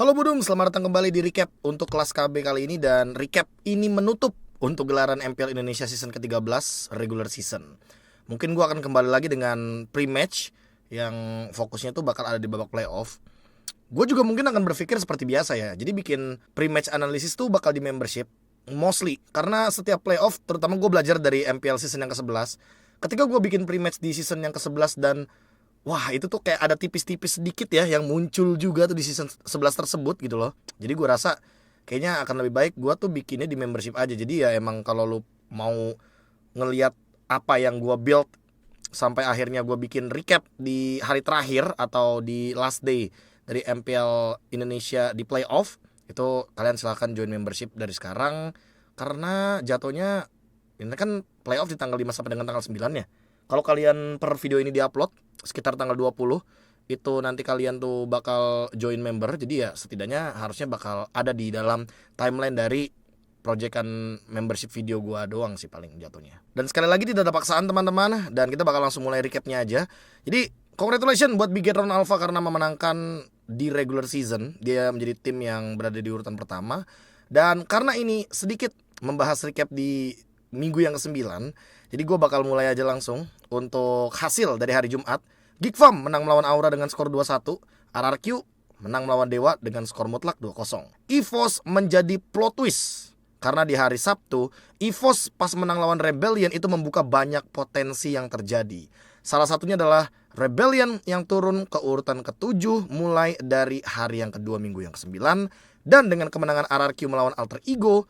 Halo Budum, selamat datang kembali di recap untuk kelas KB kali ini. Dan recap ini menutup untuk gelaran MPL Indonesia season ke-13 regular season. Mungkin gue akan kembali lagi dengan pre-match yang fokusnya tuh bakal ada di babak playoff. Gue juga mungkin akan berpikir seperti biasa ya. Jadi bikin pre-match analisis tuh bakal di membership mostly. Karena setiap playoff, terutama gue belajar dari MPL season yang ke-11, ketika gue bikin pre-match di season yang ke-11 dan wah, itu tuh kayak ada tipis-tipis sedikit ya yang muncul juga tuh di season 11 tersebut gitu loh. Jadi gue rasa kayaknya akan lebih baik gue tuh bikinnya di membership aja. Jadi ya emang kalau lu mau ngelihat apa yang gue build sampai akhirnya gue bikin recap di hari terakhir atau di last day dari MPL Indonesia di playoff, itu kalian silahkan join membership dari sekarang. Karena jatuhnya ini kan playoff di tanggal 5 sampai dengan tanggal 9 ya. Kalau kalian per video ini diupload sekitar tanggal 20, itu nanti kalian tuh bakal join member. Jadi ya setidaknya harusnya bakal ada di dalam timeline dari proyekan membership video gua doang sih paling jatuhnya. Dan sekali lagi tidak ada paksaan teman-teman, dan kita bakal langsung mulai recapnya aja. Jadi congratulations buat Bigetron Alpha karena memenangkan di regular season. Dia menjadi tim yang berada di urutan pertama. Dan karena ini sedikit membahas recap di minggu yang ke-9, jadi gue bakal mulai aja langsung untuk hasil dari hari Jumat. Geekfarm menang melawan Aura dengan skor 2-1. RRQ menang melawan Dewa dengan skor mutlak 2-0. EVOS menjadi plot twist karena di hari Sabtu, EVOS pas menang lawan Rebellion itu membuka banyak potensi yang terjadi. Salah satunya adalah Rebellion yang turun ke urutan ke-7 mulai dari hari yang kedua minggu yang ke-9. Dan dengan kemenangan RRQ melawan Alter Ego,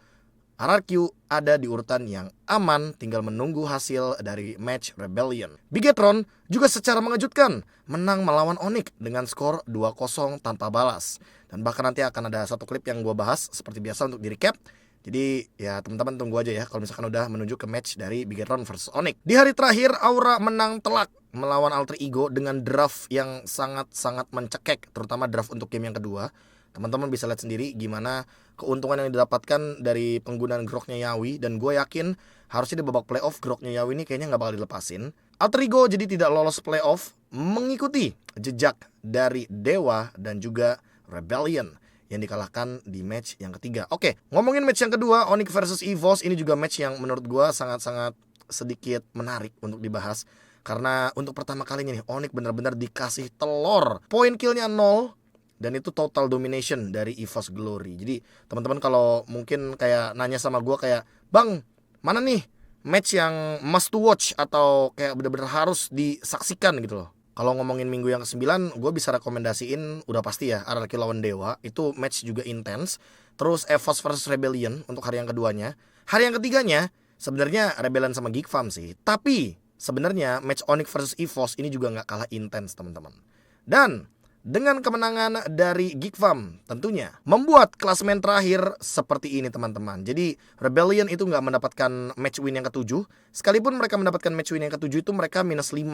RRQ ada di urutan yang aman, tinggal menunggu hasil dari match Rebellion. Bigetron juga secara mengejutkan menang melawan Onyx dengan skor 2-0 tanpa balas. Dan bahkan nanti akan ada satu klip yang gue bahas seperti biasa untuk di recap. Jadi ya teman-teman tunggu aja ya kalau misalkan udah menuju ke match dari Bigetron versus Onyx. Di hari terakhir Aura menang telak melawan Alter Ego dengan draft yang sangat-sangat mencekek, terutama draft untuk game yang kedua. Teman-teman bisa lihat sendiri gimana keuntungan yang didapatkan dari penggunaan groknya Yawi. Dan gue yakin harusnya di babak playoff groknya Yawi ini kayaknya gak bakal dilepasin. Alter Ego jadi tidak lolos playoff, mengikuti jejak dari Dewa dan juga Rebellion yang dikalahkan di match yang ketiga. Oke, ngomongin match yang kedua, Onyx versus EVOS. Ini juga match yang menurut gue sangat-sangat sedikit menarik untuk dibahas. Karena untuk pertama kalinya nih Onyx benar-benar dikasih telur. Point killnya 0. Dan itu total domination dari EVOS Glory. Jadi teman-teman kalau mungkin kayak nanya sama gue kayak, Bang, mana nih match yang must to watch atau kayak benar-benar harus disaksikan gitu loh. Kalau ngomongin minggu yang ke-9, gue bisa rekomendasiin udah pasti ya RRQ lawan Dewa. Itu match juga intens. Terus EVOS versus Rebellion untuk hari yang keduanya. Hari yang ketiganya sebenarnya Rebellion sama Geekfarm sih. Tapi sebenarnya match Onyx versus EVOS ini juga gak kalah intens teman-teman. Dan dengan kemenangan dari Geekfarm tentunya membuat klasemen terakhir seperti ini teman-teman. Jadi Rebellion itu gak mendapatkan match win yang ke-7. Sekalipun mereka mendapatkan match win yang ke-7 itu mereka minus 5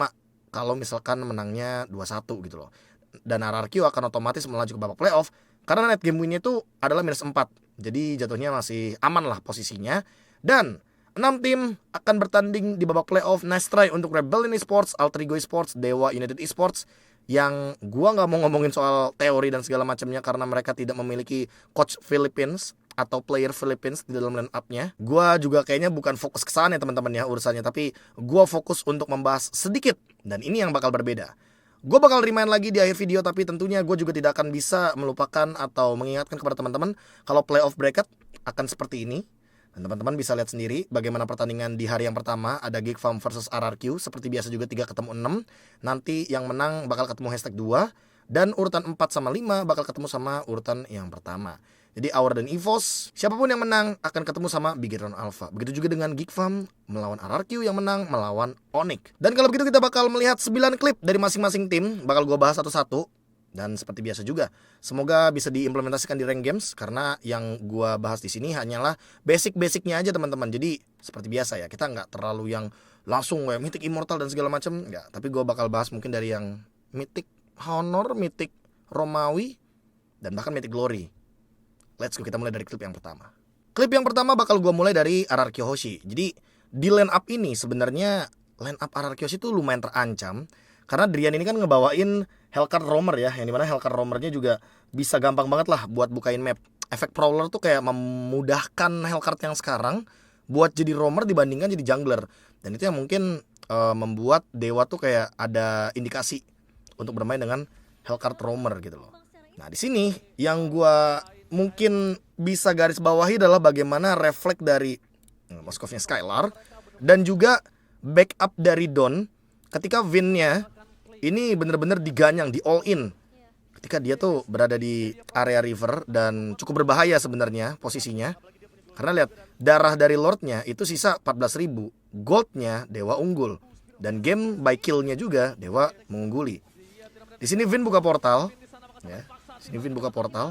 kalau misalkan menangnya 2-1 gitu loh. Dan RRQ akan otomatis melaju ke babak playoff karena net game winnya itu adalah minus 4. Jadi jatuhnya masih aman lah posisinya. Dan 6 tim akan bertanding di babak playoff. Nice try untuk Rebellion Esports, Alter Ego Esports, Dewa United Esports. Yang gua gak mau ngomongin soal teori dan segala macamnya karena mereka tidak memiliki coach Philippines atau player Philippines di dalam line up-nya. Gua juga kayaknya bukan fokus ke sana ya teman-teman ya urusannya, tapi gua fokus untuk membahas sedikit. Dan ini yang bakal berbeda. Gue bakal remind lagi di akhir video, tapi tentunya gue juga tidak akan bisa melupakan atau mengingatkan kepada teman-teman kalau playoff bracket akan seperti ini. Dan teman-teman bisa lihat sendiri bagaimana pertandingan di hari yang pertama. Ada Geekfarm versus RRQ. Seperti biasa juga 3 ketemu 6. Nanti yang menang bakal ketemu hashtag 2. Dan urutan 4 sama 5 bakal ketemu sama urutan yang pertama. Jadi Aura dan EVOS, siapapun yang menang akan ketemu sama Bigetron Alpha. Begitu juga dengan Geekfarm melawan RRQ yang menang melawan Onyx. Dan kalau begitu kita bakal melihat 9 klip dari masing-masing tim. Bakal gue bahas satu-satu. Dan seperti biasa juga, semoga bisa diimplementasikan di rank games karena yang gua bahas di sini hanyalah basic-basicnya aja teman-teman. Jadi seperti biasa ya, kita nggak terlalu yang langsung kayak Mythic Immortal dan segala macam, nggak. Tapi gua bakal bahas mungkin dari yang Mythic Honor, Mythic Romawi, dan bahkan Mythic Glory. Let's go, kita mulai dari klip yang pertama. Klip yang pertama bakal gua mulai dari RRQ Hoshi. Jadi di line up ini sebenarnya line up RRQ Hoshi itu lumayan terancam. Karena Drian ini kan ngebawain Hellcard Roamer ya, yang dimana Hellcard Roamernya juga bisa gampang banget lah buat bukain map. Efek Prowler tuh kayak memudahkan Hellcard yang sekarang buat jadi roamer dibandingkan jadi jungler. Dan itu yang mungkin membuat Dewa tuh kayak ada indikasi untuk bermain dengan Hellcard Roamer gitu loh. Nah, di sini yang gua mungkin bisa garis bawahi adalah bagaimana refleks dari Moskovnya Skylar dan juga backup dari Don ketika Vin-nya ini bener-bener diganyang, di all in. Ketika dia tuh berada di area river dan cukup berbahaya sebenarnya posisinya. Karena lihat, darah dari Lordnya itu sisa 14.000, goldnya Dewa unggul. Dan game by kill-nya juga Dewa mengungguli. Di sini Vin buka portal, ya. Sini Vin buka portal.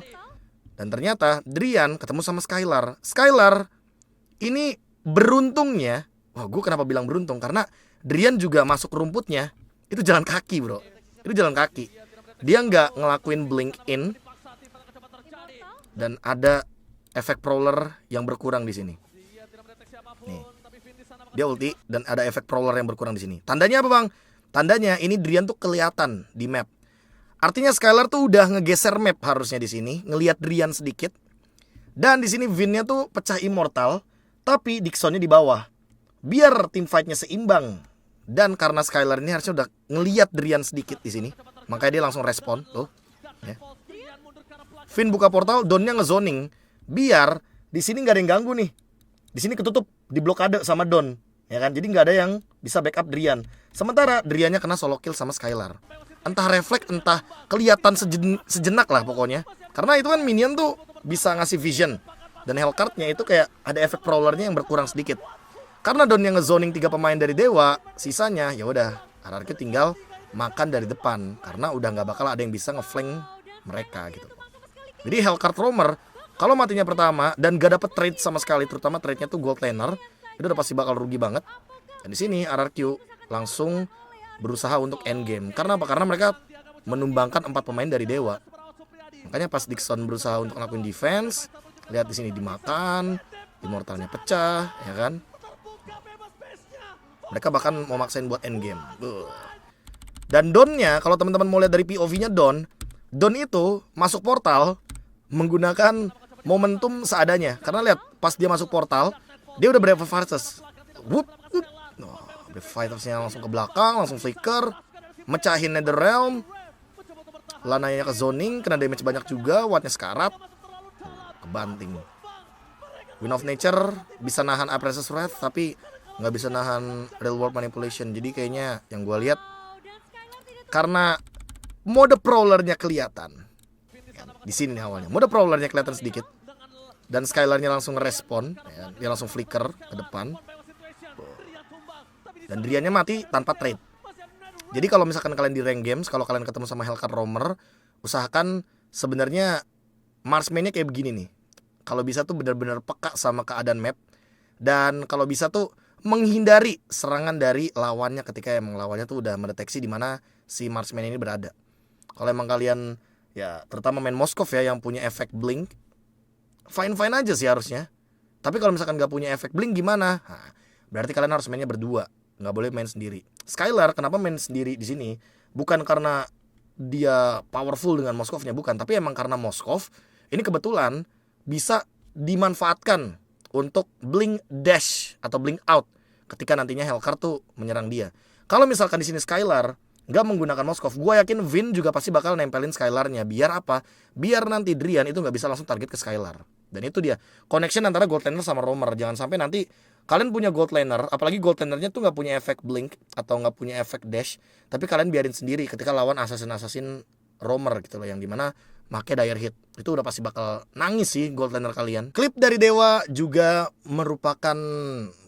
Dan ternyata Drian ketemu sama Skylar. Skylar ini beruntungnya, gue kenapa bilang beruntung? Karena Drian juga masuk rumputnya itu jalan kaki, bro. Itu jalan kaki. Dia nggak ngelakuin blink in. Dan ada efek prowler yang berkurang di sini. Nih. Dia ulti dan ada efek prowler yang berkurang di sini. Tandanya apa, Bang? Tandanya ini Drian tuh kelihatan di map. Artinya Skylar tuh udah ngegeser map harusnya di sini, ngelihat Drian sedikit. Dan di sini Vin-nya tuh pecah immortal, tapi Dixonnya di bawah. Biar tim fight-nya seimbang. Dan karena Skylar ini harusnya udah ngelihat Drian sedikit di sini, makanya dia langsung respon tuh. Ya. Vin buka portal, Donnya ngezoning. Biar di sini nggak ada yang ganggu nih. Di sini ketutup, diblokade sama Don, ya kan? Jadi nggak ada yang bisa backup Drian. Sementara Driannya kena solo kill sama Skylar. Entah refleks, entah kelihatan sejenak lah pokoknya. Karena itu kan minion tuh bisa ngasih vision. Dan Hellcard-nya itu kayak ada efek prowlernya yang berkurang sedikit. Karena Don yang ngezoning 3 pemain dari Dewa, sisanya ya udah RRQ tinggal makan dari depan. Karena udah nggak bakal ada yang bisa ngeflank mereka gitu. Jadi Hellcard Roamer kalau matinya pertama dan gak dapet trade sama sekali, terutama trade-nya tuh gold laner, itu udah pasti bakal rugi banget. Dan di sini RRQ langsung berusaha untuk end game. Karena apa? Karena mereka menumbangkan 4 pemain dari Dewa. Makanya pas Dixon berusaha untuk ngelakuin defense, lihat di sini dimakan, immortalnya pecah, ya kan? Mereka bahkan mau maksain buat end game. Dan Donnya, kalau teman-teman mau lihat dari POV-nya Don itu masuk portal menggunakan momentum seadanya. Karena lihat, pas dia masuk portal, dia udah Brave Fighters. Brave Fighters-nya langsung ke belakang, langsung flicker, mecahin Netherrealm. Lananya ke zoning, kena damage banyak juga, wattnya sekarat, kebanting. Wind of Nature bisa nahan Apprentice's Wrath, tapi nggak bisa nahan Real World Manipulation. Jadi kayaknya yang gue lihat, karena mode prowlernya kelihatan. Di sini nih awalnya, mode prowlernya kelihatan sedikit. Dan Skylarnya langsung ngerespon, ya, dia langsung flicker ke depan. Dan Driannya mati tanpa trade. Jadi kalau misalkan kalian di rank games, kalau kalian ketemu sama Hellcard Roamer, usahakan sebenarnya marksman-nya kayak begini nih. Kalau bisa tuh benar-benar peka sama keadaan map. Dan kalau bisa tuh menghindari serangan dari lawannya ketika emang lawannya tuh udah mendeteksi di mana si marksman ini berada. Kalau emang kalian, ya terutama main Moskov ya yang punya efek blink, fine-fine aja sih harusnya. Tapi kalau misalkan gak punya efek blink gimana? Nah, berarti kalian harus mainnya berdua, nggak boleh main sendiri. Skylar kenapa main sendiri di sini? Bukan karena dia powerful dengan Moskovnya, bukan. Tapi emang karena Moskov ini kebetulan bisa dimanfaatkan untuk blink dash atau blink out ketika nantinya Hellcard tuh menyerang dia. Kalau misalkan di sini Skylar nggak menggunakan Moskov, gue yakin Vin juga pasti bakal nempelin Skylarnya. Biar apa? Biar nanti Drian itu nggak bisa langsung target ke Skylar. Dan itu dia connection antara Gold Laner sama Roamer. Jangan sampai nanti kalian punya Gold Laner, apalagi Gold Lanernya tuh nggak punya efek blink atau nggak punya efek dash, tapi kalian biarin sendiri ketika lawan assassin Roamer gitu loh, yang dimana make dire hit. Itu udah pasti bakal nangis sih Gold Laner kalian. Klip dari Dewa juga merupakan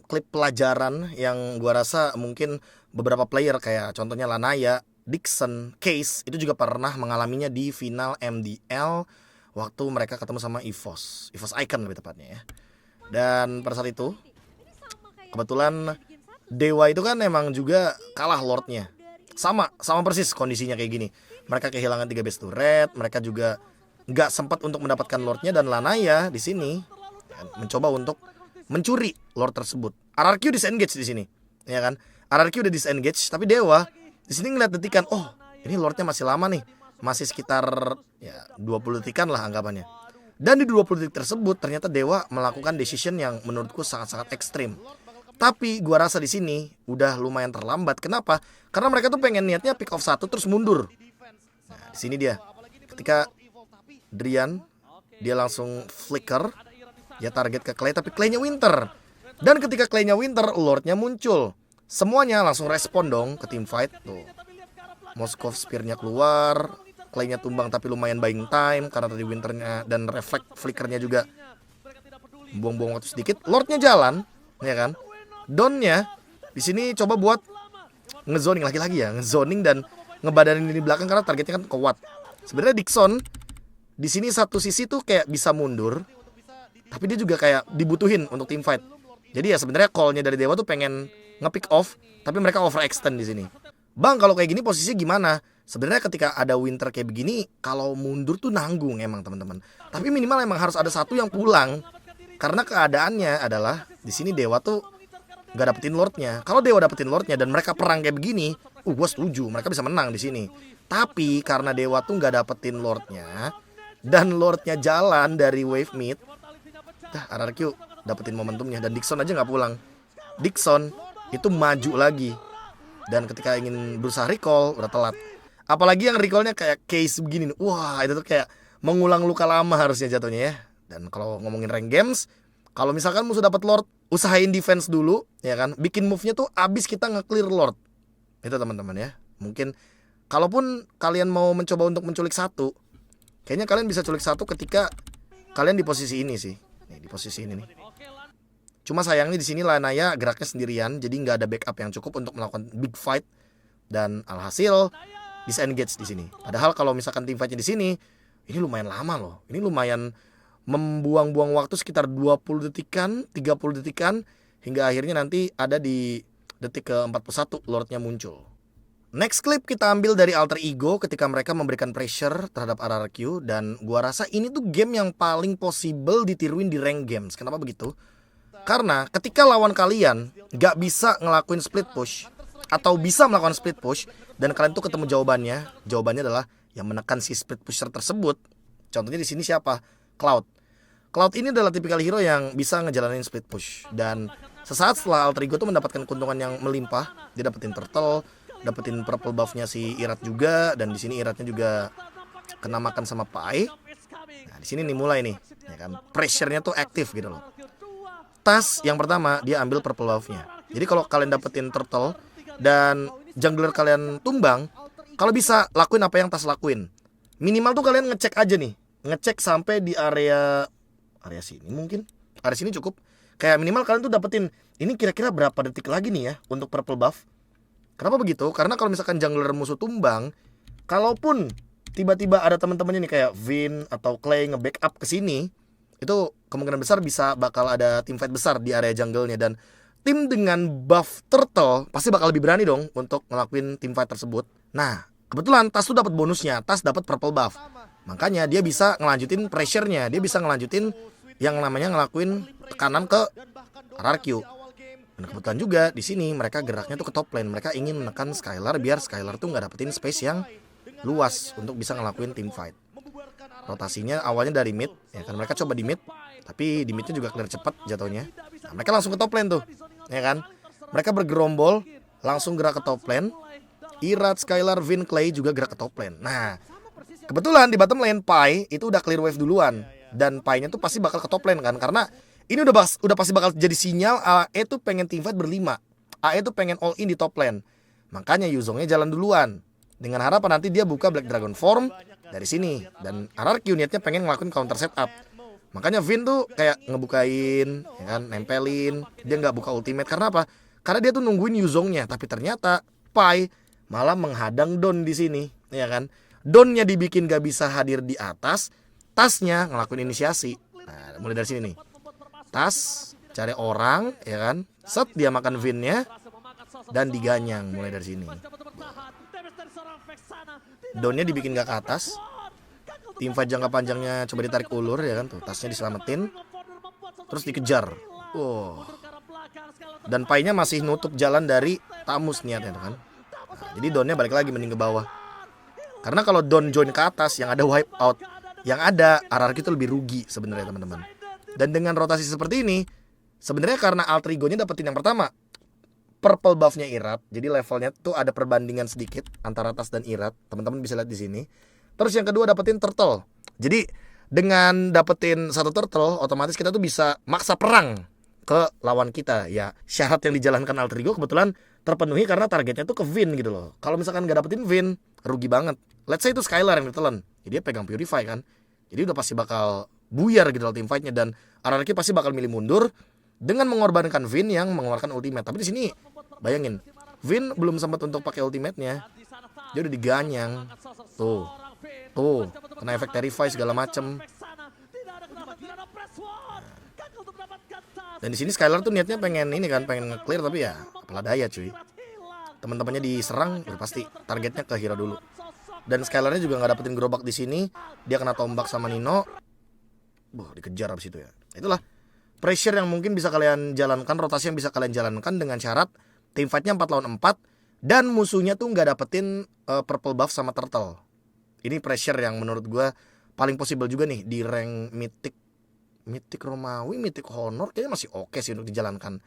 klip pelajaran yang gua rasa mungkin beberapa player kayak contohnya Lanaya, Dixon, Case itu juga pernah mengalaminya di final MDL waktu mereka ketemu sama EVOS Icon lebih tepatnya ya. Dan pada saat itu kebetulan Dewa itu kan emang juga kalah Lordnya. Sama persis kondisinya kayak gini. Mereka kehilangan 3 base turret, mereka juga nggak sempat untuk mendapatkan Lordnya, dan Lanaya di sini mencoba untuk mencuri Lord tersebut. RRQ disengage di sini, ya kan? RRQ udah disengage, tapi Dewa di sini ngeliat detikan, oh Ini Lordnya masih lama nih, masih sekitar ya 20 detikan lah anggapannya. Dan di 20 detik tersebut ternyata Dewa melakukan decision yang menurutku sangat-sangat ekstrim. Tapi gua rasa di sini udah lumayan terlambat. Kenapa? Karena mereka tuh pengen niatnya pick off 1 terus mundur. Nah, di sini dia. Ketika Drian dia langsung flicker, dia target ke Clay, tapi Clay-nya Winter. Dan ketika Clay-nya Winter, Lord-nya muncul. Semuanya langsung respon dong ke team fight tuh. Moskov Spear-nya keluar, Clay-nya tumbang tapi lumayan buying time karena tadi Winternya dan reflect flickernya juga buang-buang waktu sedikit. Lord-nya jalan, ya kan? Don-nya di sini coba buat ngezoning lagi-lagi ya, ngezoning dan ngebadanin di belakang karena targetnya kan kuat. Sebenarnya Dixon di sini satu sisi tuh kayak bisa mundur, tapi dia juga kayak dibutuhin untuk team fight. Jadi ya sebenarnya call-nya dari Dewa tuh pengen nge-pick off, tapi mereka overextend di sini. Bang, kalau kayak gini posisinya gimana? Sebenarnya ketika ada Winter kayak begini, kalau mundur tuh nanggung emang teman-teman. Tapi minimal emang harus ada satu yang pulang. Karena keadaannya adalah di sini Dewa tuh nggak dapetin Lordnya. Kalau Dewa dapetin Lordnya dan mereka perang kayak begini, gue setuju, mereka bisa menang di sini. Tapi karena Dewa tuh nggak dapetin Lordnya dan Lordnya jalan dari wave mid, RRQ dapetin momentumnya dan Dixon aja nggak pulang. Dixon itu maju lagi. Dan ketika ingin berusaha recall, udah telat. Apalagi yang recallnya kayak case begini. Wah, itu tuh kayak mengulang luka lama harusnya jatuhnya ya. Dan kalau ngomongin rank games, kalau misalkan musuh dapat Lord, usahain defense dulu, ya kan. Bikin move-nya tuh abis kita nge-clear Lord. Itu teman-teman ya. Mungkin kalaupun kalian mau mencoba untuk menculik satu, kayaknya kalian bisa culik satu ketika kalian di posisi ini sih. Nih, di posisi ini nih. Cuma sayangnya di sini Lanaya geraknya sendirian, jadi nggak ada backup yang cukup untuk melakukan big fight dan alhasil disengage di sini. Padahal kalau misalkan team fightnya di sini, ini lumayan lama loh. Ini lumayan membuang-buang waktu sekitar 20 detikan, 30 detikan hingga akhirnya nanti ada di detik ke-41 Lordnya muncul. Next clip kita ambil dari Alter Ego ketika mereka memberikan pressure terhadap RRQ dan gua rasa ini tuh game yang paling possible ditiruin di rank games. Kenapa begitu? Karena ketika lawan kalian gak bisa ngelakuin split push atau bisa melakukan split push dan kalian tuh ketemu jawabannya adalah yang menekan si split pusher tersebut. Contohnya di sini siapa? Cloud. Cloud ini adalah tipikal hero yang bisa ngejalanin split push dan sesaat setelah Alter Ego tuh mendapatkan keuntungan yang melimpah, dia dapetin turtle, dapetin purple buffnya si Irat juga dan di sini Iratnya juga kena makan sama Pai. Nah, di sini nih mulai nih, ya kan? Pressure-nya tuh aktif gitu loh. Tas yang pertama dia ambil purple buff-nya. Jadi kalau kalian dapetin turtle dan jungler kalian tumbang, kalau bisa lakuin apa yang Tas lakuin. Minimal tuh kalian ngecek aja nih, ngecek sampai di area sini mungkin. Area sini cukup. Kayak minimal kalian tuh dapetin ini kira-kira berapa detik lagi nih ya untuk purple buff. Kenapa begitu? Karena kalau misalkan jungler musuh tumbang, kalaupun tiba-tiba ada teman-temannya nih kayak Vin atau Clay nge-backup ke sini, itu kemungkinan besar bisa bakal ada tim fight besar di area jungle-nya dan tim dengan buff turtle pasti bakal lebih berani dong untuk ngelakuin tim fight tersebut. Nah, kebetulan Tas tuh dapat bonusnya, Tas dapat purple buff. Makanya dia bisa ngelanjutin pressure-nya, dia bisa ngelanjutin yang namanya ngelakuin tekanan ke RRQ. Dan kebetulan juga di sini mereka geraknya tuh ke top lane, mereka ingin menekan Skylar biar Skylar tuh nggak dapetin space yang luas untuk bisa ngelakuin team fight. Rotasinya awalnya dari mid, ya kan mereka coba di mid, tapi di midnya juga clear cepat jatuhnya. Nah, mereka langsung ke top lane tuh, ya kan? Mereka bergerombol, langsung gerak ke top lane. Irat, Skylar, Vin, Clay juga gerak ke top lane. Nah, kebetulan di bottom lane Pai itu udah clear wave duluan dan Pai-nya tuh pasti bakal ke top lane kan, karena ini udah pasti bakal jadi sinyal AE tuh pengen team fight berlima. AE tuh pengen all in di top lane. Makanya Yuzongnya jalan duluan dengan harapan nanti dia buka Black Dragon form dari sini dan RRQ niatnya pengen ngelakuin counter setup. Makanya Vin tuh kayak ngebukain, ya kan, nempelin. Dia nggak buka ultimate karena apa? Karena dia tuh nungguin Yuzongnya. Tapi ternyata Pai malah menghadang Don di sini, ya kan? Donnya dibikin gak bisa hadir di atas, Tasnya ngelakuin inisiasi. Nah, mulai dari sini nih. Tas cari orang, ya kan? Set dia makan Vinnya dan diganyang mulai dari sini. Donnya dibikin gak ke atas. Tim fight jangka panjangnya coba ditarik ulur, ya kan, tuh Tasnya diselamatin. Terus dikejar. Dan Pai-nya masih nutup jalan dari Tamus niatnya tuh kan. Nah, jadi Donnya balik lagi mending ke bawah. Karena kalau Don join ke atas yang ada wipe out, yang ada RRQ itu lebih rugi sebenarnya teman-teman. Dan dengan rotasi seperti ini, sebenarnya karena alter ego-nya dapetin yang pertama, purple buff-nya Irad. Jadi levelnya tuh ada perbandingan sedikit antara Tas dan Irad. Teman-teman bisa lihat di sini. Terus yang kedua dapetin turtle. Jadi dengan dapetin satu turtle, otomatis kita tuh bisa maksa perang ke lawan kita. Ya syarat yang dijalankan alter ego kebetulan terpenuhi karena targetnya tuh ke Vin gitu loh. Kalau misalkan gak dapetin Vin, rugi banget. Let's say itu Skylar yang ditelan, jadi dia pegang Purify kan. Jadi udah pasti bakal buyar gitu loh team fight-nya. Dan RRQ pasti bakal milih mundur dengan mengorbankan Vin yang mengeluarkan ultimate. Tapi di sini bayangin, Vin belum sempat untuk pakai ultimate-nya, dia udah diganyang. Tuh, kena efek Terrify segala macem. Dan di sini Skylar tuh niatnya pengen ini kan, pengen nge-clear tapi ya apalah daya cuy. Teman-temannya diserang, udah pasti targetnya ke Hero dulu. Dan Skylarnya juga nggak dapetin gerobak di sini, dia kena tombak sama Nino. Dikejar abis itu ya. Itulah pressure yang mungkin bisa kalian jalankan, rotasi yang bisa kalian jalankan dengan syarat team fight-nya 4 lawan 4 dan musuhnya tuh nggak dapetin purple buff sama turtle. Ini pressure yang menurut gue paling possible juga nih di rank Mythic Romawi, Mythic Honor kayaknya masih oke sih untuk dijalankan.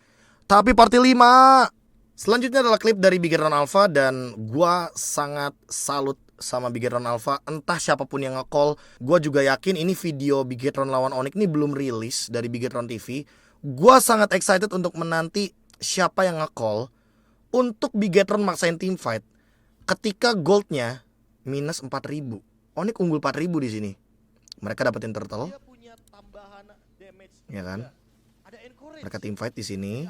Tapi party 5 selanjutnya adalah klip dari Bigetron Alpha, dan gua sangat salut sama Bigetron Alpha. Entah siapapun yang nge-call, gua juga yakin ini video Bigetron lawan Onyx ini belum rilis dari Bigetron TV. Gua sangat excited untuk menanti siapa yang nge-call untuk Bigetron maksain team fight ketika goldnya minus 4000. Onyx unggul 4000 di sini. Mereka dapetin turtle. Ya kan? Mereka team fight di sini.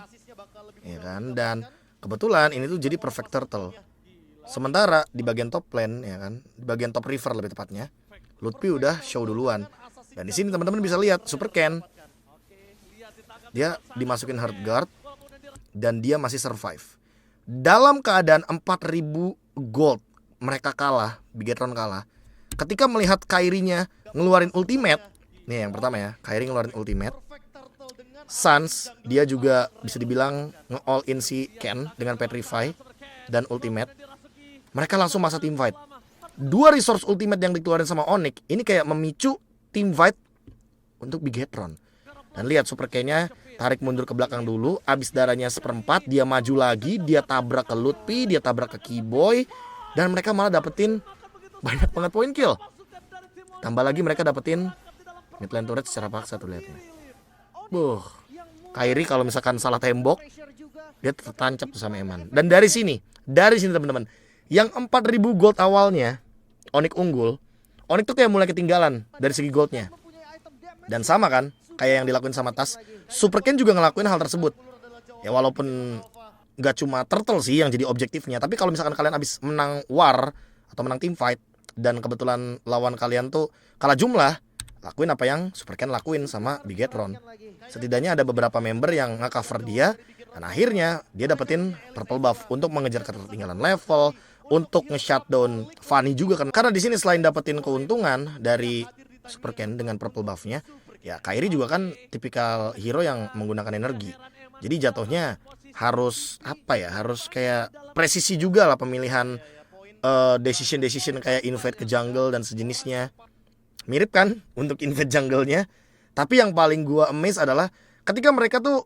Ya kan? Dan kebetulan ini tuh jadi perfect turtle. Sementara di bagian top lane ya kan, di bagian top river lebih tepatnya, Lutfi udah show duluan. Dan di sini teman-teman bisa lihat Super Ken. Dia dimasukin hard guard dan dia masih survive. Dalam keadaan 4000 gold, mereka kalah, Bigetron kalah. Ketika melihat Kairi-nya ngeluarin ultimate, nih yang pertama ya, Kairi ngeluarin ultimate. Sans dia juga bisa dibilang nge-all in si Ken dengan Petrify dan ultimate. Mereka langsung masa team fight. 2 resource ultimate yang dikeluarin sama Onyx ini kayak memicu team fight untuk Bigetron. Dan lihat Super Ken-nya tarik mundur ke belakang dulu, abis darahnya 1/4 dia maju lagi, dia tabrak ke Lutfi, dia tabrak ke Keyboy, dan mereka malah dapetin banyak banget poin kill. Tambah lagi mereka dapetin mid lane turret secara paksa tuh lihat nih. Kairi kalau misalkan salah tembok dia tertancap tuh sama Eman. Dan dari sini teman-teman, yang 4000 gold awalnya Onyx unggul, Onyx tuh kayak mulai ketinggalan dari segi goldnya. Dan sama kan kayak yang dilakuin sama Tas, Super Ken juga ngelakuin hal tersebut. Ya walaupun gak cuma turtle sih yang jadi objektifnya, tapi kalau misalkan kalian abis menang war atau menang team fight dan kebetulan lawan kalian tuh kalah jumlah, lakuin apa yang Super Ken lakuin sama Bigetron. Setidaknya ada beberapa member yang nge-cover dia, dan akhirnya dia dapetin purple buff untuk mengejar ketertinggalan level, untuk nge-shutdown Fanny juga kan. Karena di sini selain dapetin keuntungan dari Super Ken dengan purple buff-nya, ya Kairi juga kan tipikal hero yang menggunakan energi. Jadi jatuhnya harus harus kayak presisi juga lah pemilihan decision kayak invade ke jungle dan sejenisnya. Mirip kan untuk invade jungle-nya. Tapi yang paling gua amaze adalah ketika mereka tuh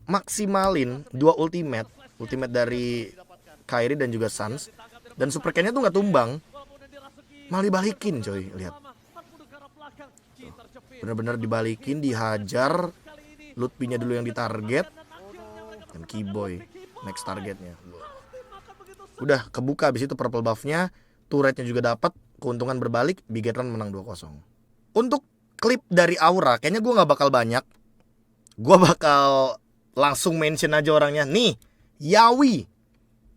maksimalin 2 ultimate dari Kairi dan juga Sans, dan Super Ken-nya tuh gak tumbang, malah dibalikin coy. Lihat, bener-bener dibalikin, dihajar. Lutfi-nya dulu yang ditarget, dan Keyboy next targetnya. Udah kebuka abis itu purple buff-nya, turretnya juga dapat, keuntungan berbalik, Bigetron menang 2-0. Untuk klip dari Aura kayaknya gue gak bakal banyak. Gue bakal langsung mention aja orangnya. Nih, Yawi,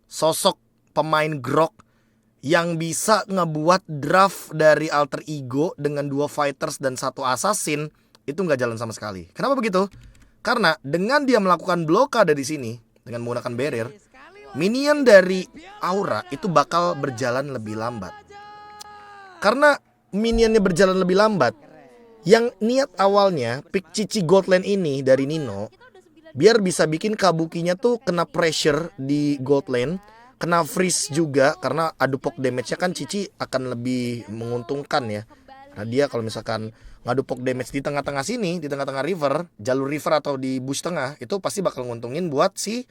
sosok pemain grok yang bisa ngebuat draft dari alter ego dengan 2 fighters dan 1 assassin. Itu gak jalan sama sekali. Kenapa begitu? Karena dengan dia melakukan blokade di sini dengan menggunakan barrier, minion dari Aura itu bakal berjalan lebih lambat. Karena minionnya berjalan lebih lambat, yang niat awalnya pick Cici gold lane ini dari Nino biar bisa bikin Kabukinya tuh kena pressure di gold lane, kena freeze juga karena adu pok damage-nya kan Cici akan lebih menguntungkan ya. Nah dia kalau misalkan ngadu pok damage di tengah-tengah sini, di tengah-tengah river, jalur river atau di bush tengah, itu pasti bakal nguntungin buat si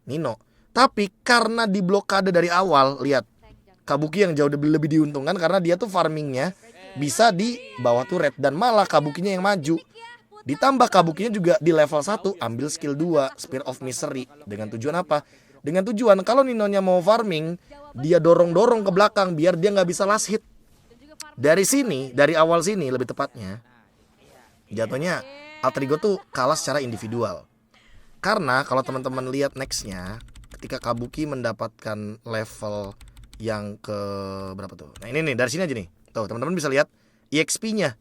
Nino. Tapi karena diblokade dari awal, lihat Kabuki yang jauh lebih diuntungkan karena dia tuh farmingnya bisa di bawah turret dan malah Kabukinya yang maju. Ditambah Kabukinya juga di level 1 ambil skill 2 Spear of Misery. Dengan tujuan apa? Dengan tujuan kalau Ninonya mau farming, dia dorong-dorong ke belakang biar dia nggak bisa last hit. Dari sini, dari awal sini lebih tepatnya, jatuhnya Alter Ego tuh kalah secara individual. Karena kalau teman-teman lihat nextnya, ketika Kabuki mendapatkan level yang ke berapa tuh? Nah ini nih, dari sini aja nih. Tuh teman-teman bisa lihat EXP-nya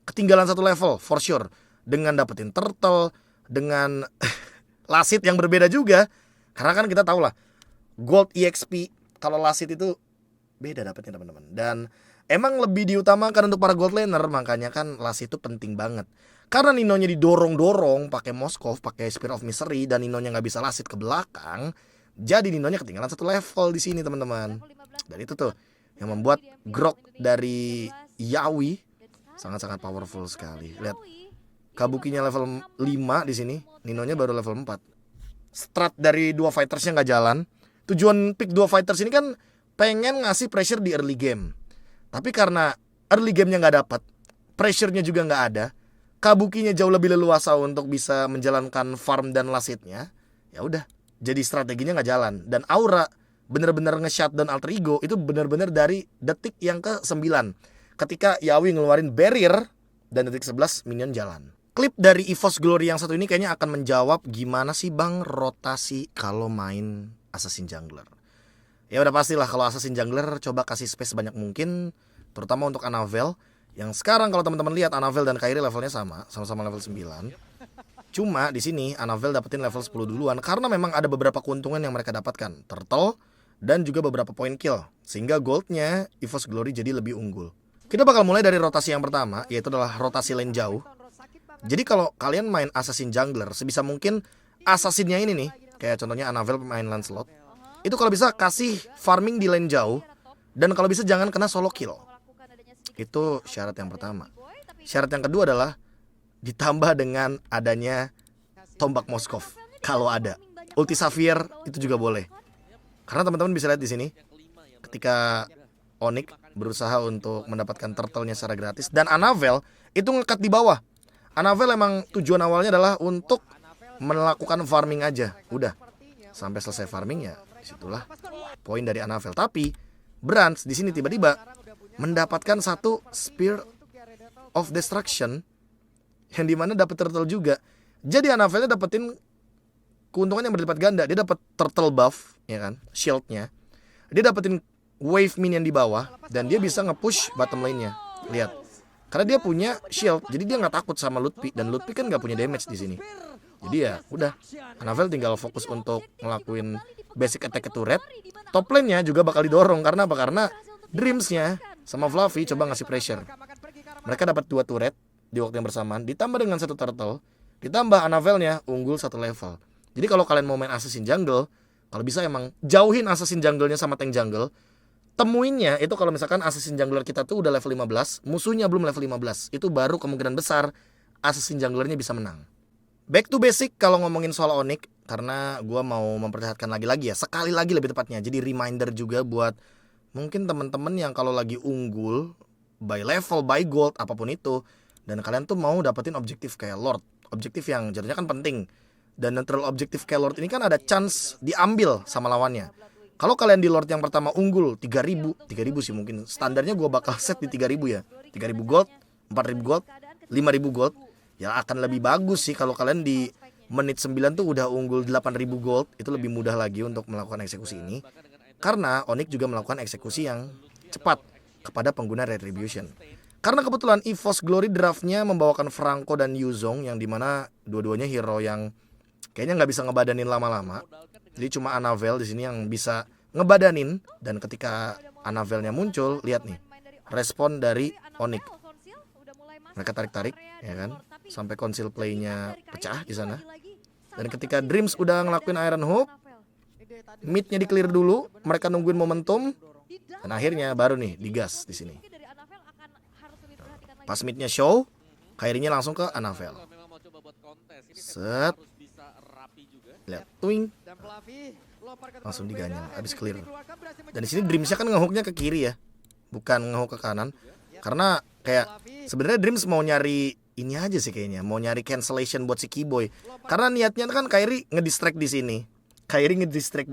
ketinggalan satu level for sure. Dengan dapetin turtle, dengan lasit yang berbeda juga. Karena kan kita tahu lah, gold EXP kalau lasit itu beda dapetnya teman-teman. Dan emang lebih diutamakan untuk para gold laner, makanya kan lasit itu penting banget. Karena Ninonya didorong-dorong pakai Moskov, pakai Spear of Misery, dan Ninonya nggak bisa lasit ke belakang, jadi Ninonya ketinggalan satu level di sini teman-teman. Dan itu tuh yang membuat grok dari Yawi sangat-sangat powerful sekali. Lihat, Kabukinya level 5 di sini, Ninonya baru level 4. Strat dari dua fightersnya nggak jalan. Tujuan pick dua fighters ini kan pengen ngasih pressure di early game. Tapi karena early gamenya nggak dapat, pressure-nya juga nggak ada, Kabukinya jauh lebih leluasa untuk bisa menjalankan farm dan lasitnya. Ya udah, jadi strateginya nggak jalan. Dan aura bener-bener nge-shutdown Alter Ego itu bener-bener dari detik yang ke-9. Ketika Yawi ngeluarin barrier dan detik 11 minion jalan. Klip dari EVOS Glory yang satu ini kayaknya akan menjawab gimana sih bang rotasi kalau main Assassin Jungler. Ya udah pastilah kalau Assassin Jungler coba kasih space sebanyak mungkin, terutama untuk Anavel. Yang sekarang kalau teman-teman lihat Anavel dan Kairi levelnya sama-sama level 9. Cuma di sini Anavel dapetin level 10 duluan karena memang ada beberapa keuntungan yang mereka dapatkan, turtle dan juga beberapa point kill, sehingga goldnya EVOS Glory jadi lebih unggul. Kita bakal mulai dari rotasi yang pertama, yaitu adalah rotasi lane jauh. Jadi kalau kalian main Assassin Jungler, sebisa mungkin Assassinnya ini nih, kayak contohnya Anavel main Lancelot, itu kalau bisa kasih farming di lane jauh, dan kalau bisa jangan kena solo kill. Itu syarat yang pertama. Syarat yang kedua adalah ditambah dengan adanya tombak Moskov kalau ada. Ulti Xavier itu juga boleh. Karena teman-teman bisa lihat di sini, ketika Onyx berusaha untuk mendapatkan turtle-nya secara gratis dan Anavel itu ngekat di bawah. Anavel emang tujuan awalnya adalah untuk melakukan farming aja. Udah, sampai selesai farming ya disitulah poin dari Anavel. Tapi Brands di sini tiba-tiba mendapatkan satu Spear of Destruction yang dimana dapat turtle juga. Jadi Anavelnya dapetin keuntungan yang berlipat ganda. Dia dapat turtle buff, ya kan, shieldnya. Dia dapetin wave minion di bawah dan dia bisa nge-push bottom lane-nya. Lihat. Karena dia punya shield, jadi dia nggak takut sama Lutpi, dan Lutpi kan nggak punya damage di sini. Jadi ya udah, Anavel tinggal fokus untuk ngelakuin basic attack ke turret. Top lane-nya juga bakal didorong karena apa? Karena Dreams-nya sama Fluffy coba ngasih pressure. Mereka dapat 2 turret di waktu yang bersamaan, ditambah dengan 1 turtle, ditambah Anavel-nya unggul 1 level. Jadi kalau kalian mau main Assassin Jungle, kalau bisa emang jauhin Assassin Jungle-nya sama tank jungle. Temuinnya itu kalau misalkan Assassin Jungler kita tuh udah level 15, musuhnya belum level 15, itu baru kemungkinan besar Assassin Junglernya bisa menang. Back to basic kalau ngomongin soal Onyx, karena gue mau memperlihatkan lagi ya, sekali lagi lebih tepatnya. Jadi reminder juga buat mungkin teman-teman yang kalau lagi unggul by level, by gold, apapun itu, dan kalian tuh mau dapetin objektif kayak Lord, objektif yang jadinya kan penting. Dan neutral objektif kayak Lord ini kan ada chance diambil sama lawannya. Kalau kalian di Lord yang pertama unggul 3000 sih mungkin standarnya gue bakal set di 3000 ya. 3000 gold, 4000 gold, 5000 gold. Ya akan lebih bagus sih kalau kalian di menit 9 tuh udah unggul 8000 gold. Itu lebih mudah lagi untuk melakukan eksekusi ini. Karena Onyx juga melakukan eksekusi yang cepat kepada pengguna Retribution. Karena kebetulan EVOS Glory draftnya membawakan Franco dan Yuzong, yang dimana dua-duanya hero yang kayaknya nggak bisa ngebadanin lama-lama. Jadi cuma Anavel di sini yang bisa ngebadanin. Dan ketika Anavelnya muncul, lihat nih respon dari Onyx. Mereka tarik-tarik, ya kan, sampai conceal play-nya pecah di sana. Dan ketika Dreams udah ngelakuin Iron Hook, Midnya di clear dulu, mereka nungguin momentum, dan akhirnya baru nih digas di sini. Pas midnya show, Kairinya langsung ke Anavel. Set. Lihat, twing. Langsung diganyang, habis clear. Dan di sini Dreamsnya kan ngehooknya ke kiri ya, bukan ngehook ke kanan. Karena kayak sebenarnya Dreams mau nyari ini aja sih kayaknya, mau nyari cancellation buat si Keyboy. Karena niatnya kan Kairi ngedistract di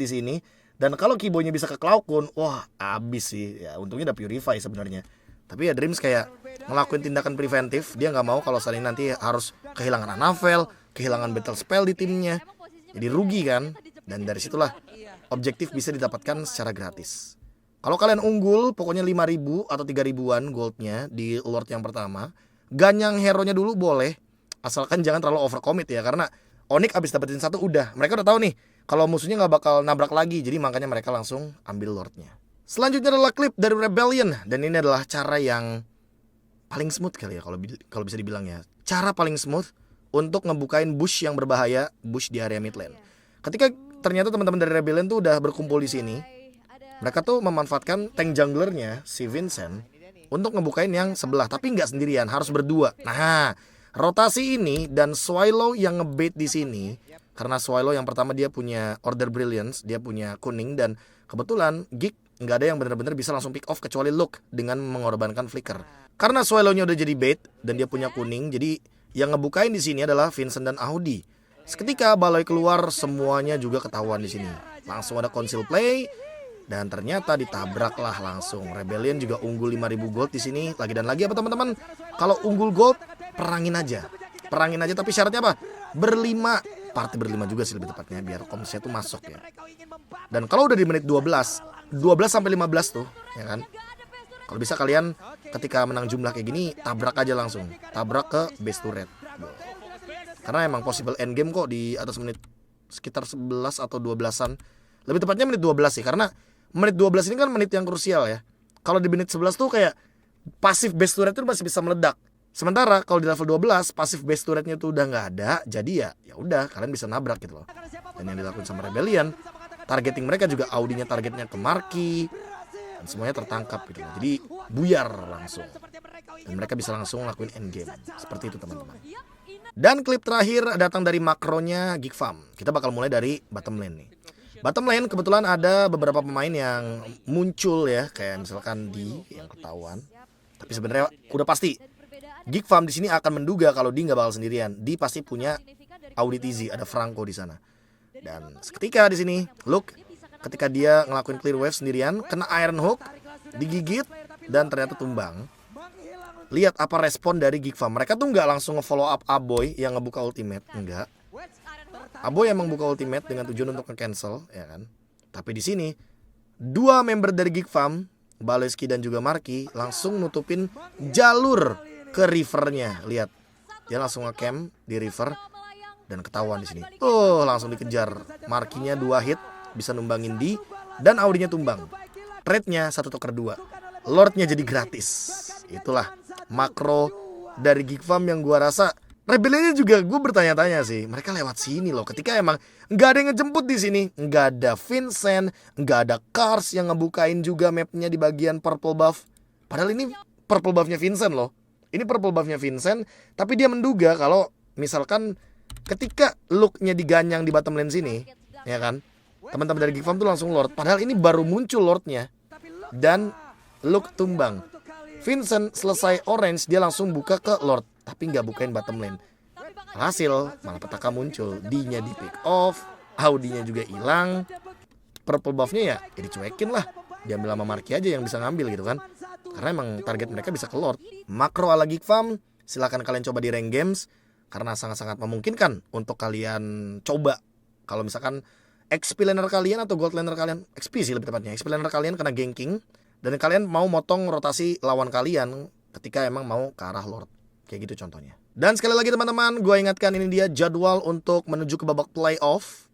sini. Dan kalau Keyboynya bisa ke Cloud-Kun, wah abis sih. Ya untungnya udah Purify sebenarnya. Tapi ya Dreams kayak ngelakuin tindakan preventif. Dia nggak mau kalau saling nanti harus kehilangan Anavel, kehilangan battle spell di timnya. Jadi rugi kan. Dan dari situlah objektif bisa didapatkan secara gratis. Kalau kalian unggul, pokoknya 5.000 atau 3.000-an goldnya di Lord yang pertama, ganyang hero-nya dulu boleh, asalkan jangan terlalu overcommit ya. Karena Onyx abis dapetin satu udah, mereka udah tahu nih kalau musuhnya nggak bakal nabrak lagi. Jadi makanya mereka langsung ambil Lordnya. Selanjutnya adalah klip dari Rebellion. Dan ini adalah cara yang paling smooth kali ya, kalau bisa dibilang ya. Cara paling smooth untuk ngebukain bush yang berbahaya, bush di area mid lane. Ketika ternyata teman-teman dari Rebellion tuh udah berkumpul di sini, mereka tuh memanfaatkan tank junglernya si Vincent untuk ngebukain yang sebelah, tapi nggak sendirian, harus berdua. Nah, rotasi ini dan Swallow yang ngebait di sini, karena Swallow yang pertama dia punya Order Brilliance, dia punya kuning, dan kebetulan Geek nggak ada yang benar-benar bisa langsung pick off kecuali Luke dengan mengorbankan Flicker. Karena Swallow-nya udah jadi bait dan dia punya kuning, jadi yang ngebukain di sini adalah Vincent dan Audi. Seketika balai keluar, semuanya juga ketahuan di sini. Langsung ada conceal play. Dan ternyata ditabraklah langsung. Rebellion juga unggul 5.000 gold di sini. Lagi dan lagi apa teman-teman? Kalau unggul gold, perangin aja. Tapi syaratnya apa? Berlima. Party berlima juga sih lebih tepatnya, biar komsnya tuh masuk ya. Dan kalau udah di menit 12 sampai 15 tuh, ya kan? Kalau bisa kalian ketika menang jumlah kayak gini, tabrak aja langsung. Tabrak ke base turret. Karena emang possible endgame kok di atas menit sekitar 11 atau 12-an. Lebih tepatnya menit 12 sih, karena menit 12 ini kan menit yang krusial ya. Kalau di menit 11 tuh kayak pasif base turret itu masih bisa meledak. Sementara kalau di level 12 pasif base turretnya tuh udah nggak ada, jadi ya udah kalian bisa nabrak gitu loh. Dan yang dilakukan sama Rebellion, targeting mereka juga Audinya targetnya ke Marky, dan semuanya tertangkap gitu loh. Jadi buyar langsung. Dan mereka bisa langsung ngelakuin endgame. Seperti itu teman-teman. Dan klip terakhir datang dari makronya Geek Farm. Kita bakal mulai dari bottom lane nih. Bottom lane kebetulan ada beberapa pemain yang muncul ya, kayak misalkan di yang ketahuan. Tapi sebenarnya udah pasti Geek Farm di sini akan menduga kalau dia nggak bakal sendirian. Dia pasti punya Audi TZ, ada Franco di sana. Dan seketika di sini, Luke ketika dia ngelakuin clear wave sendirian, kena Iron Hook, digigit dan ternyata tumbang. Lihat apa respon dari Geek Farm. Mereka tuh nggak langsung nge-follow up Aboy yang ngebuka ultimate, enggak. Aboy emang buka ultimate dengan tujuan untuk nge-cancel, ya kan. Tapi di sini dua member dari Geek Farm, Baleski dan juga Marky, langsung nutupin jalur ke rivernya. Lihat, dia langsung nge-camp di river dan ketahuan di sini. Tuh langsung dikejar. Markinya 2 hit bisa numbangin di, dan Audinya tumbang. Trade-nya 1 tuker 2. Lordnya jadi gratis. Itulah makro dari Geek Farm yang gua rasa Rebellionnya juga gue bertanya-tanya sih. Mereka lewat sini loh. Ketika emang nggak ada yang ngejemput di sini, nggak ada Vincent, nggak ada Cars yang ngebukain juga mapnya di bagian purple buff. Padahal ini purple buffnya Vincent loh. Ini purple buffnya Vincent, tapi dia menduga kalau misalkan ketika look-nya diganyang di bottom lane sini, ya kan, teman-teman dari Geek Farm tuh langsung Lord. Padahal ini baru muncul Lordnya dan look tumbang. Vincent selesai orange, dia langsung buka ke Lord, tapi nggak bukain bottom lane. Hasil malah petaka muncul, D-nya di pick off, Audinya juga hilang. Purple buff-nya ya dicuekin lah. Diambil sama Marky aja yang bisa ngambil gitu kan. Karena emang target mereka bisa ke Lord. Makro ala Geek Farm, silakan kalian coba di rank games, karena sangat-sangat memungkinkan untuk kalian coba. Kalau misalkan XP laner kalian atau gold laner kalian, XP sih lebih tepatnya, XP laner kalian kena ganking, dan kalian mau motong rotasi lawan kalian ketika emang mau ke arah Lord. Kayak gitu contohnya. Dan sekali lagi teman-teman, gue ingatkan ini dia jadwal untuk menuju ke babak playoff.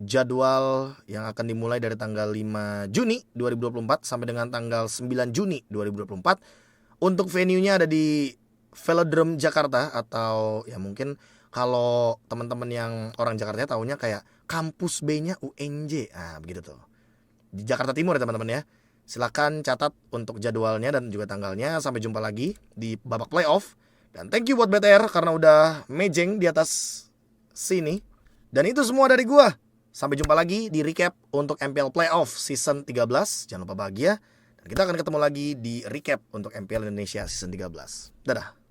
Jadwal yang akan dimulai dari tanggal 5 Juni 2024 sampai dengan tanggal 9 Juni 2024. Untuk venue-nya ada di Velodrome Jakarta, atau ya mungkin Kalau teman-teman yang orang Jakarta taunya kayak kampus B-nya UNJ. Nah, begitu tuh. Di Jakarta Timur ya teman-teman ya. Silakan catat untuk jadwalnya dan juga tanggalnya. Sampai jumpa lagi di babak playoff. Dan thank you buat BTR karena udah mejeng di atas sini. Dan itu semua dari gua. Sampai jumpa lagi di recap untuk MPL Playoff Season 13. Jangan lupa bahagia. Dan kita akan ketemu lagi di recap untuk MPL Indonesia Season 13. Dadah.